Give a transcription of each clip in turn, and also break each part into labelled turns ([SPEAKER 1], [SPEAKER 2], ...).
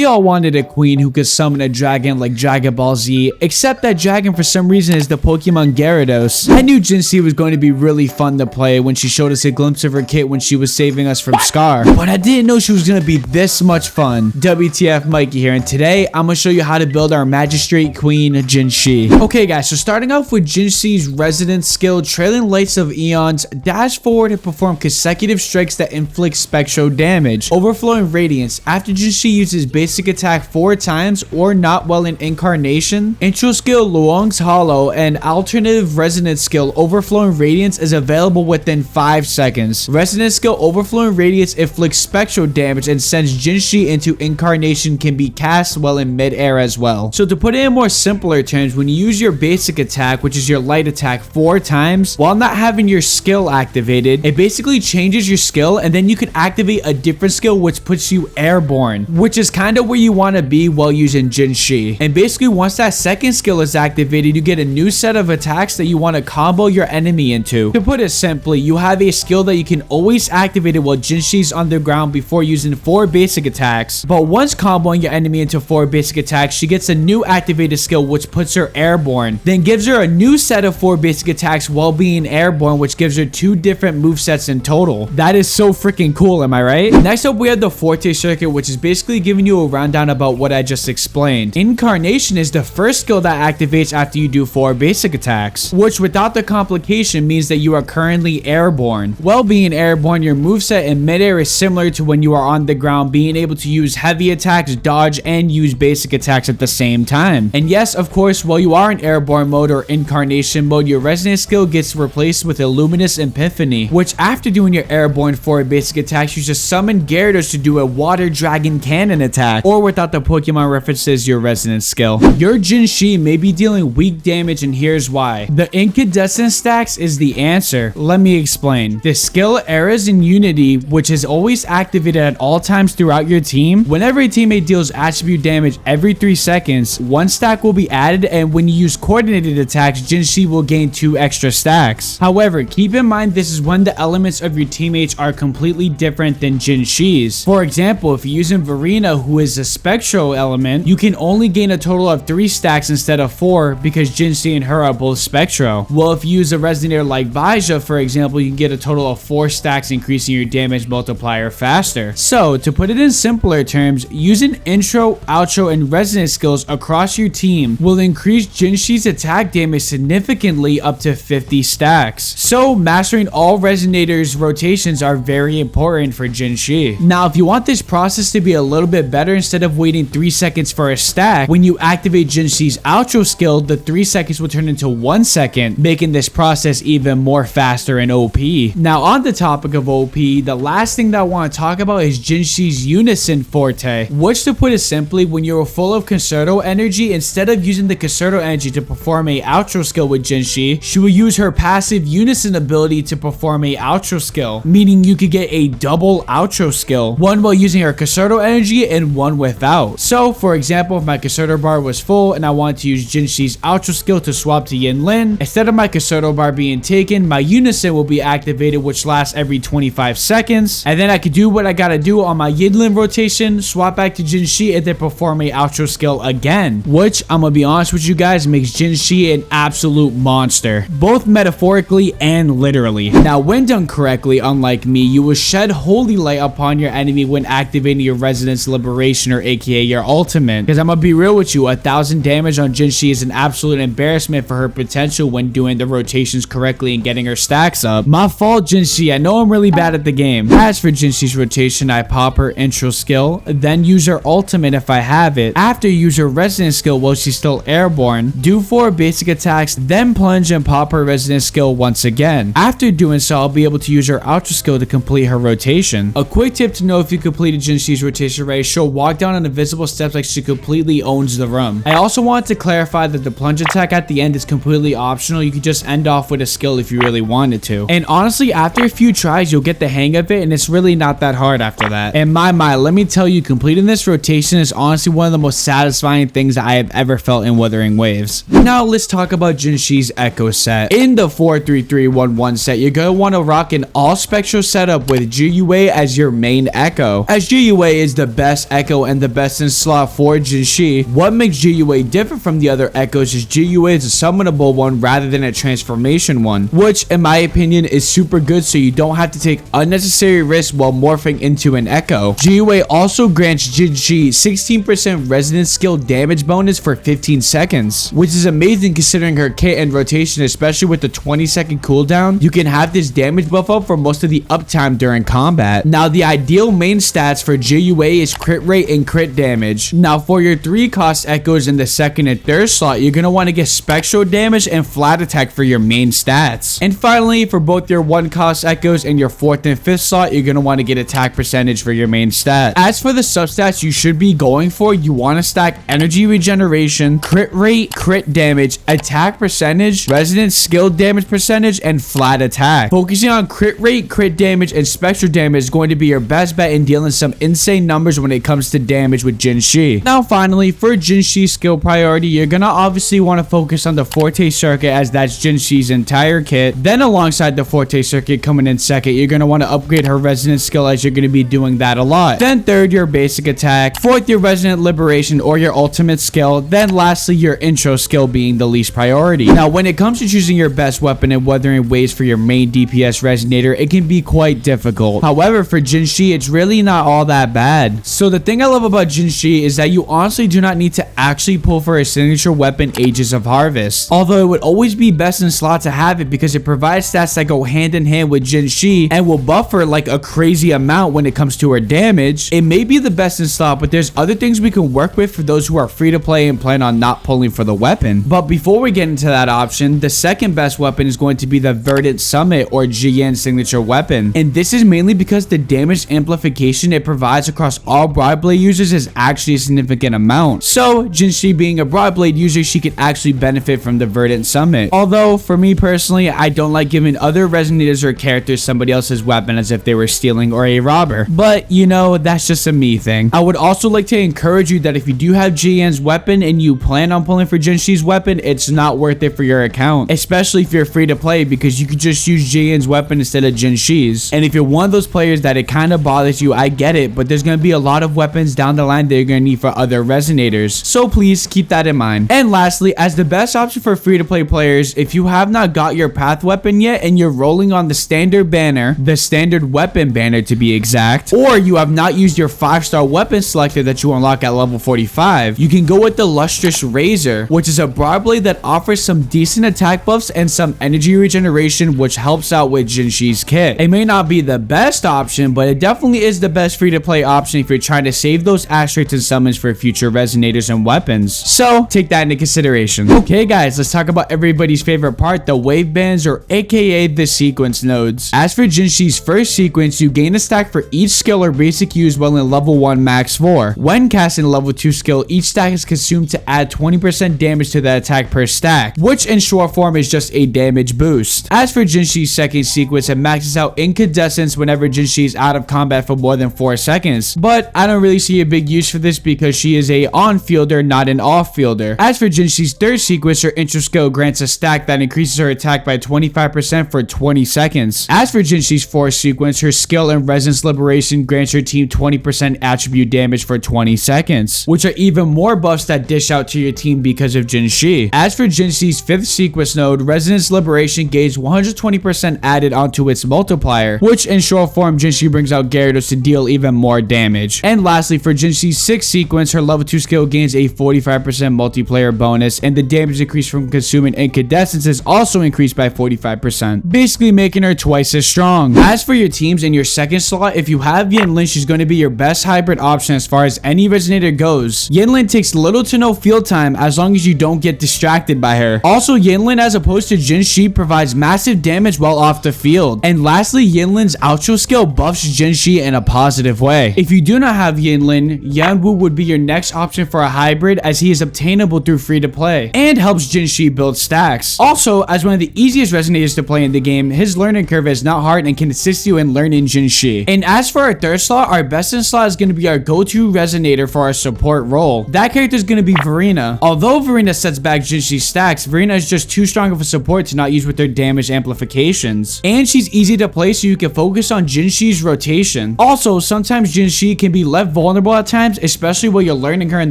[SPEAKER 1] We all wanted a queen who could summon a dragon like Dragon Ball Z, except that dragon for some reason is the Pokemon Gyarados. I knew Jinhsi was going to be really fun to play when she showed us a glimpse of her kit when she was saving us from Scar, but I didn't know she was going to be this much fun. WTF Mikey here, and today I'm going to show you how to build our Magistrate Queen Jinhsi. Okay guys, so starting off with Jinhsi's Resident skill, Trailing Lights of Eons, dash forward and perform consecutive strikes that inflict spectral damage. Overflowing Radiance, after Jinhsi uses basic attack 4 times or not while in Incarnation. Intro skill Luong's Hollow and alternative Resonant skill Overflowing Radiance is available within 5 seconds. Resonant skill Overflowing Radiance inflicts spectral damage and sends Jinhsi into Incarnation can be cast while in mid-air as well. So to put it in more simpler terms, when you use your basic attack, which is your light attack 4 times, while not having your skill activated, it basically changes your skill and then you can activate a different skill which puts you airborne, which is kind of where you want to be while using Jinhsi. And basically once that second skill is activated, you get a new set of attacks that you want to combo your enemy into. To put it simply, you have a skill that you can always activate it while Jinhsi's on the ground before using 4 basic attacks, but once comboing your enemy into 4 basic attacks, she gets a new activated skill which puts her airborne, then gives her a new set of 4 basic attacks while being airborne, which gives her 2 different movesets in total. That is so freaking cool, am I right? Next up we have the Forte circuit, which is basically giving you a rundown about what I just explained. Incarnation is the first skill that activates after you do 4 basic attacks, which without the complication means that you are currently airborne. While being airborne, your moveset in midair is similar to when you are on the ground, being able to use heavy attacks, dodge, and use basic attacks at the same time. And yes, of course, while you are in airborne mode or Incarnation mode, your Resonant skill gets replaced with Illuminous Epiphany, which after doing your airborne 4 basic attacks, you just summon Gyarados to do a Water Dragon Cannon attack, or without the Pokemon references, your Resonant skill. Your Jinhsi may be dealing weak damage, and here's why. The Incandescent stacks is the answer. Let me explain. The skill Eras in Unity, which is always activated at all times throughout your team, whenever a teammate deals attribute damage every 3 seconds, 1 stack will be added, and when you use coordinated attacks, Jinhsi will gain 2 extra stacks. However, keep in mind this is when the elements of your teammates are completely different than Jinhsi's. For example, if you're using Verena, who is a spectral element, you can only gain a total of 3 stacks instead of 4 because Jinhsi and her are both spectral. Well, if you use a Resonator like Vaja, for example, you can get a total of 4 stacks, increasing your damage multiplier faster. So, to put it in simpler terms, using intro, outro, and resonant skills across your team will increase Jinhsi's attack damage significantly up to 50 stacks. So, mastering all Resonators rotations are very important for Jinhsi. Now, if you want this process to be a little bit better, instead of waiting 3 seconds for a stack, when you activate Jinhsi's outro skill, the 3 seconds will turn into 1 second, making this process even more faster and OP. Now, on the topic of OP, the last thing that I want to talk about is Jinhsi's Unison Forte, which, to put it simply, when you're full of Concerto energy, instead of using the Concerto energy to perform a outro skill with Jinhsi, she will use her passive Unison ability to perform a outro skill, meaning you could get a double outro skill, one while using her Concerto energy and one without. So, for example, if my Concerto bar was full and I wanted to use Jinhsi's outro skill to swap to Yinlin, instead of my Concerto bar being taken, my Unison will be activated, which lasts every 25 seconds, and then I could do what I gotta do on my Yinlin rotation, swap back to Jinhsi, and then perform a outro skill again, which, I'm gonna be honest with you guys, makes Jinhsi an absolute monster, both metaphorically and literally. Now, when done correctly, unlike me, you will shed Holy Light upon your enemy when activating your Resonance Liberation, or aka your ultimate, because I'm gonna be real with you, 1000 damage on Jinhsi is an absolute embarrassment for her potential when doing the rotations correctly and getting her stacks up. My fault, Jinhsi, I know I'm really bad at the game. As for Jinhsi's rotation, I pop her intro skill, then use her ultimate if I have it. After you use her Resonance skill while she's still airborne, do 4 basic attacks, then plunge and pop her Resonance skill once again. After doing so, I'll be able to use her outro skill to complete her rotation. A quick tip to know if you completed Jinhsi's rotation right, she'll walk down on invisible steps like she completely owns the room. I also want to clarify that the plunge attack at the end is completely optional. You could just end off with a skill if you really wanted to. And honestly, after a few tries, you'll get the hang of it, and it's really not that hard after that. In my mind, let me tell you, completing this rotation is honestly one of the most satisfying things I have ever felt in Wuthering Waves. Now, let's talk about Jinhsi's Echo set. In the 4-3-3-1-1 set, you're gonna want to rock an all-spectral setup with GUA as your main Echo, as GUA is the best Echo Echo and the best in slot for Jinhsi. What makes GUA different from the other Echoes is GUA is a summonable one rather than a transformation one, which in my opinion is super good so you don't have to take unnecessary risks while morphing into an Echo. GUA also grants Jinhsi 16% resonance skill damage bonus for 15 seconds, which is amazing considering her kit and rotation, especially with the 20-second cooldown. You can have this damage buff up for most of the uptime during combat. Now, the ideal main stats for GUA is crit rate and crit damage. Now, for your 3-cost Echoes in the 2nd and 3rd slot, you're going to want to get spectral damage and flat attack for your main stats. And finally, for both your 1-cost Echoes and your 4th and 5th slot, you're going to want to get attack percentage for your main stat. As for the substats you should be going for, you want to stack energy regeneration, crit rate, crit damage, attack percentage, resonance skill damage percentage, and flat attack. Focusing on crit rate, crit damage, and spectral damage is going to be your best bet in dealing some insane numbers when it comes to damage with Jinhsi. Now finally, for Jinhsi's skill priority, you're gonna obviously want to focus on the Forte Circuit, as that's Jinhsi's entire kit. Then alongside the Forte Circuit coming in 2nd, you're gonna want to upgrade her resonance skill, as you're gonna be doing that a lot. Then 3rd, your basic attack. 4th, your resonant liberation or your ultimate skill. Then lastly, your intro skill being the least priority. Now when it comes to choosing your best weapon and Wuthering ways for your main DPS resonator, it can be quite difficult. However, for Jinhsi, it's really not all that bad. So the thing I love about Jinhsi is that you honestly do not need to actually pull for a signature weapon, Ages of Harvest. Although it would always be best in slot to have it because it provides stats that go hand in hand with Jinhsi and will buffer like a crazy amount when it comes to her damage. It may be the best in slot, but there's other things we can work with for those who are free to play and plan on not pulling for the weapon. But before we get into that option, the 2nd best weapon is going to be the Verdant Summit or GN signature weapon. And this is mainly because the damage amplification it provides across all Broadblade users is actually a significant amount. So Jinhsi being a Broadblade user, she could actually benefit from the Verdant Summit. Although for me personally, I don't like giving other resonators or characters somebody else's weapon as if they were stealing or a robber. But you know, that's just a me thing. I would also like to encourage you that if you do have GN's weapon and you plan on pulling for Jinhsi's weapon, it's not worth it for your account, especially if you're free to play, because you could just use GN's weapon instead of Jinhsi's. And if you're one of those players that it kind of bothers you, I get it, but there's going to be a lot of weapons down the line that you're going to need for other resonators, so please keep that in mind. And lastly, as the best option for free to play players, if you have not got your path weapon yet and you're rolling on the standard banner, the standard weapon banner to be exact, or you have not used your 5-star weapon selector that you unlock at level 45, you can go with the Lustrous Razor, which is a Broadblade that offers some decent attack buffs and some energy regeneration, which helps out with Jinhsi's kit. It may not be the best option, but it definitely is the best free to play option if you're trying to save those asterisks and summons for future resonators and weapons. So take that into consideration. Okay guys, let's talk about everybody's favorite part, the wave bands, or aka the sequence nodes. As for Jinhsi's first sequence, you gain a stack for each skill or basic use while in level 1 max 4. When casting a level 2 skill, each stack is consumed to add 20% damage to the attack per stack, which in short form is just a damage boost. As for Jinhsi's second sequence, it maxes out incandescence whenever Jinhsi is out of combat for more than 4 seconds, but I don't really see a big use for this because she is a on-fielder, not an off-fielder. As for Jinhsi's third sequence, her intro skill grants a stack that increases her attack by 25% for 20 seconds. As for Jinhsi's fourth sequence, her skill and Resonance Liberation grants her team 20% attribute damage for 20 seconds, which are even more buffs that dish out to your team because of Jinhsi. As for Jinhsi's fifth sequence node, Resonance Liberation gains 120% added onto its multiplier, which in short form, Jinhsi brings out Gyarados to deal even more damage. And lastly, for Jinhsi's sixth sequence, her level 2 skill gains a 45% multiplayer bonus, and the damage increase from consuming incandescence is also increased by 45%, basically making her twice as strong. As for your teams in your second slot, if you have Yinlin, she's going to be your best hybrid option as far as any resonator goes. Yinlin takes little to no field time as long as you don't get distracted by her. Also, Yinlin, as opposed to Jinhsi, provides massive damage while off the field. And lastly, Yinlin's outro skill buffs Jinhsi in a positive way. If you do not have Yinlin, Yanwu would be your next option for a hybrid, as he is obtainable through free to play and helps Jinhsi build stacks. Also, as one of the easiest resonators to play in the game, his learning curve is not hard and can assist you in learning Jinhsi. And as for our third slot, our best in slot is going to be our go-to resonator for our support role. That character is going to be Verena. Although Verena sets back Jinhsi's stacks, Verena is just too strong of a support to not use with their damage amplifications. And she's easy to play, so you can focus on Jinhsi's rotation. Also, sometimes Jinhsi can be left vulnerable at times, especially while you're learning her in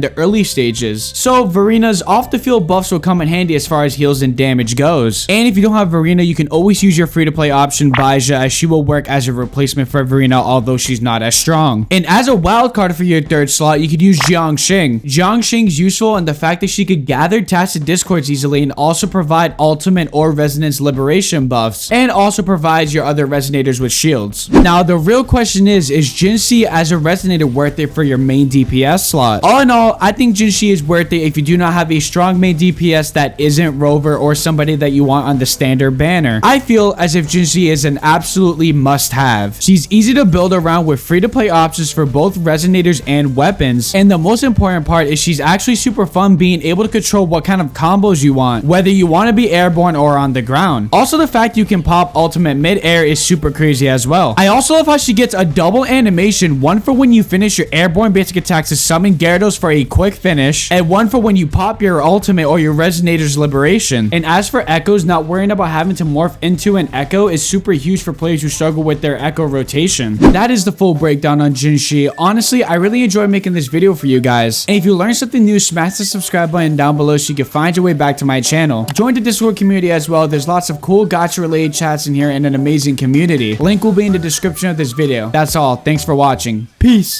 [SPEAKER 1] the early stages. So Varina's off the field buffs will come in handy as far as heals and damage goes. And if you don't have Varina, you can always use your free-to-play option Baija, as she will work as a replacement for Varina, although she's not as strong. And as a wild card for your third slot, you could use Jiangxing. Jiangxing's useful in the fact that she could gather Tacit Discords easily and also provide ultimate or resonance liberation buffs, and also provides your other resonators with shields. Now the real question is Jinhsi as a resonator worth it for your main DPS slot? All in all, I think Jinhsi is worth it if you do not have a strong main DPS that isn't Rover or somebody that you want on the standard banner. I feel as if Jinhsi is an absolutely must-have. She's easy to build around with free-to-play options for both resonators and weapons, and the most important part is she's actually super fun being able to control what kind of combos you want, whether you want to be airborne or on the ground. Also, the fact you can pop ultimate mid-air is super crazy as well. I also love how she gets a double animation, one for when you finish your airborne basic attacks to summon Gyarados for a quick finish, and one for when you pop your ultimate or your resonator's liberation. And as for echoes, not worrying about having to morph into an echo is super huge for players who struggle with their echo rotation. That is the full breakdown on Jinhsi. Honestly, I really enjoyed making this video for you guys. And if you learned something new, smash the subscribe button down below so you can find your way back to my channel. Join the Discord community as well. There's lots of cool gacha related chats in here and an amazing community. Link will be in the description of this video. That's all. Thanks for watching. Peace.